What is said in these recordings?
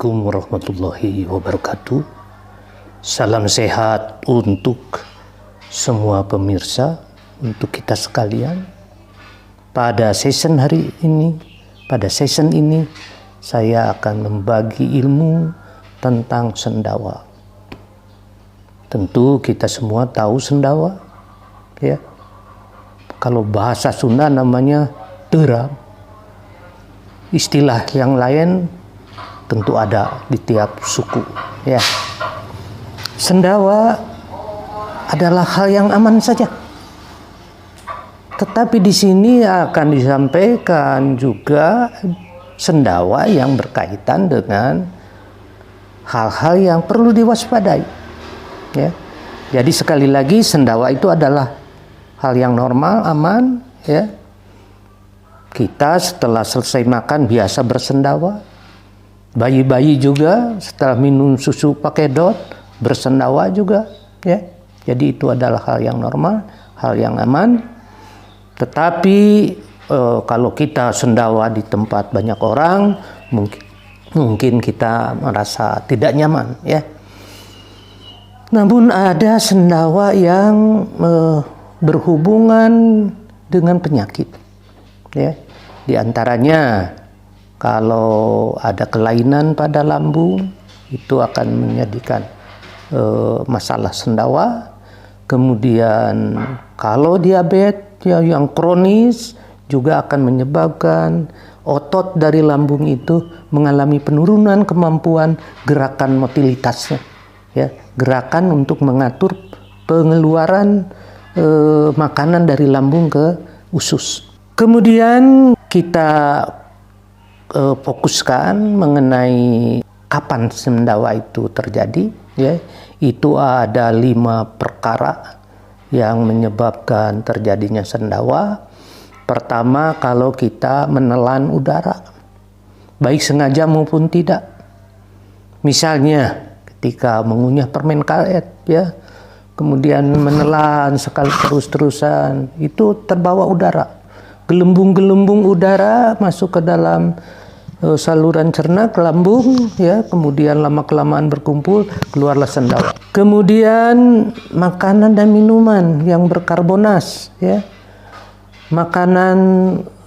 Assalamualaikum warahmatullahi wabarakatuh. Salam sehat untuk semua pemirsa, untuk kita sekalian. Pada session ini, saya akan membagi ilmu tentang sendawa. Tentu kita semua tahu sendawa, ya. Kalau bahasa Sunda namanya teram. Istilah yang lain tentu ada di tiap suku, ya. Sendawa adalah hal yang aman saja. Tetapi di sini akan disampaikan juga sendawa yang berkaitan dengan hal-hal yang perlu diwaspadai, ya. Jadi sekali lagi sendawa itu adalah hal yang normal, aman, ya. Kita setelah selesai makan biasa bersendawa. Bayi-bayi juga setelah minum susu pakai dot bersendawa juga, ya. Jadi itu adalah hal yang normal, hal yang aman. Tetapi kalau kita sendawa di tempat banyak orang, mungkin kita merasa tidak nyaman, ya. Namun ada sendawa yang berhubungan dengan penyakit, ya. Di antaranya kalau ada kelainan pada lambung, itu akan menjadikan masalah sendawa. Kemudian kalau diabetes yang kronis juga akan menyebabkan otot dari lambung itu mengalami penurunan kemampuan gerakan motilitasnya, ya, gerakan untuk mengatur pengeluaran makanan dari lambung ke usus. Kemudian kita fokuskan mengenai kapan sendawa itu terjadi, ya. Itu ada 5 perkara yang menyebabkan terjadinya sendawa. Pertama, kalau kita menelan udara, baik sengaja maupun tidak. Misalnya ketika mengunyah permen karet, ya, kemudian menelan sekali terus-terusan, itu terbawa udara. Gelembung-gelembung udara masuk ke dalam saluran cerna ke lambung, ya, kemudian lama-kelamaan berkumpul, keluarlah sendawa. Kemudian makanan dan minuman yang berkarbonas, ya, makanan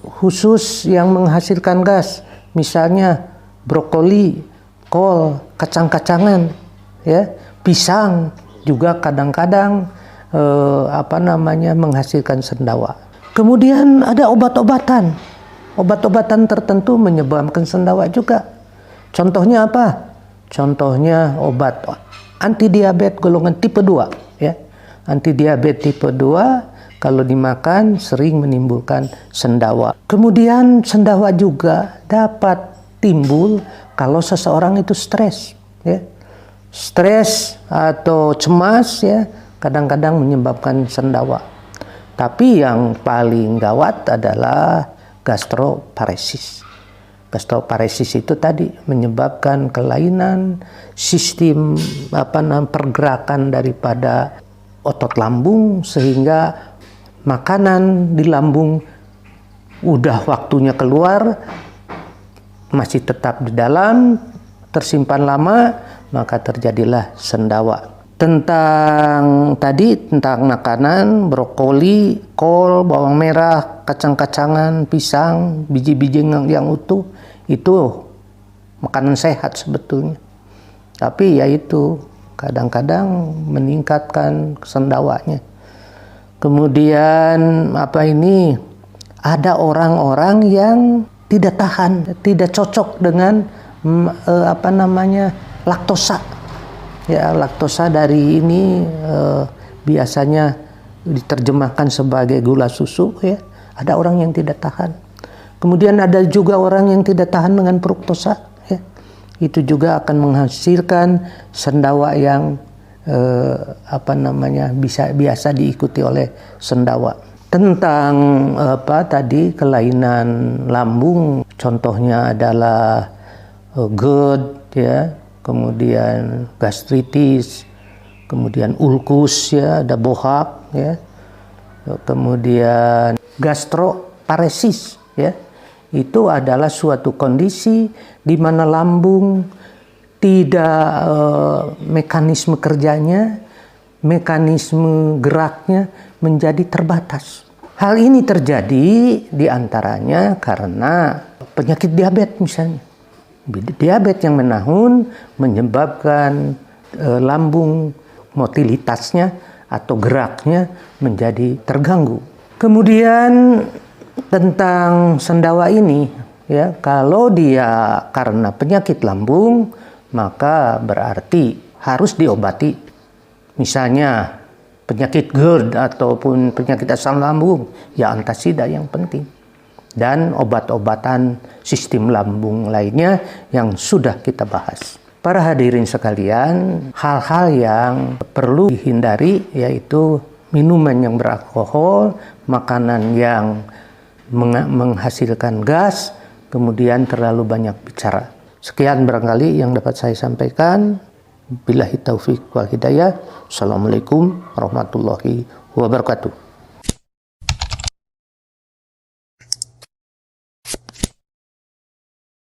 khusus yang menghasilkan gas, misalnya brokoli, kol, kacang-kacangan, ya, pisang juga kadang-kadang menghasilkan sendawa. Kemudian ada obat-obatan. Obat-obatan tertentu menyebabkan sendawa juga. Contohnya apa? Contohnya obat antidiabetes golongan tipe 2, ya. Antidiabetes tipe 2 kalau dimakan sering menimbulkan sendawa. Kemudian sendawa juga dapat timbul kalau seseorang itu stres, ya. Stres atau cemas, ya, kadang-kadang menyebabkan sendawa. Tapi yang paling gawat adalah gastroparesis. Gastroparesis itu tadi menyebabkan kelainan sistem pergerakan daripada otot lambung, sehingga makanan di lambung udah waktunya keluar masih tetap di dalam, tersimpan lama, maka terjadilah sendawa. Tentang makanan, brokoli, kol, bawang merah, kacang-kacangan, pisang, biji-biji yang utuh, itu makanan sehat sebetulnya. Tapi ya itu kadang-kadang meningkatkan sendawanya. Kemudian ada orang-orang yang tidak tahan, tidak cocok dengan laktosa. Ya, laktosa dari ini biasanya diterjemahkan sebagai gula susu, ya. Ada orang yang tidak tahan. Kemudian ada juga orang yang tidak tahan dengan fruktosa, ya. Itu juga akan menghasilkan sendawa yang biasa diikuti oleh sendawa. Tentang kelainan lambung, contohnya adalah GERD, ya. Kemudian gastritis, kemudian ulkus, ya, ada bohak, ya. Kemudian gastroparesis, ya. Itu adalah suatu kondisi di mana lambung tidak mekanisme kerjanya, mekanisme geraknya menjadi terbatas. Hal ini terjadi diantaranya karena penyakit diabetes misalnya. Diabetes yang menahun menyebabkan lambung motilitasnya atau geraknya menjadi terganggu. Kemudian tentang sendawa ini, ya, kalau dia karena penyakit lambung, maka berarti harus diobati. Misalnya penyakit GERD ataupun penyakit asam lambung, ya antasida yang penting. Dan obat-obatan sistem lambung lainnya yang sudah kita bahas. Para hadirin sekalian, hal-hal yang perlu dihindari yaitu minuman yang beralkohol, makanan yang menghasilkan gas, kemudian terlalu banyak bicara. Sekian barangkali yang dapat saya sampaikan. Billahi taufiq wal hidayah. Assalamualaikum warahmatullahi wabarakatuh.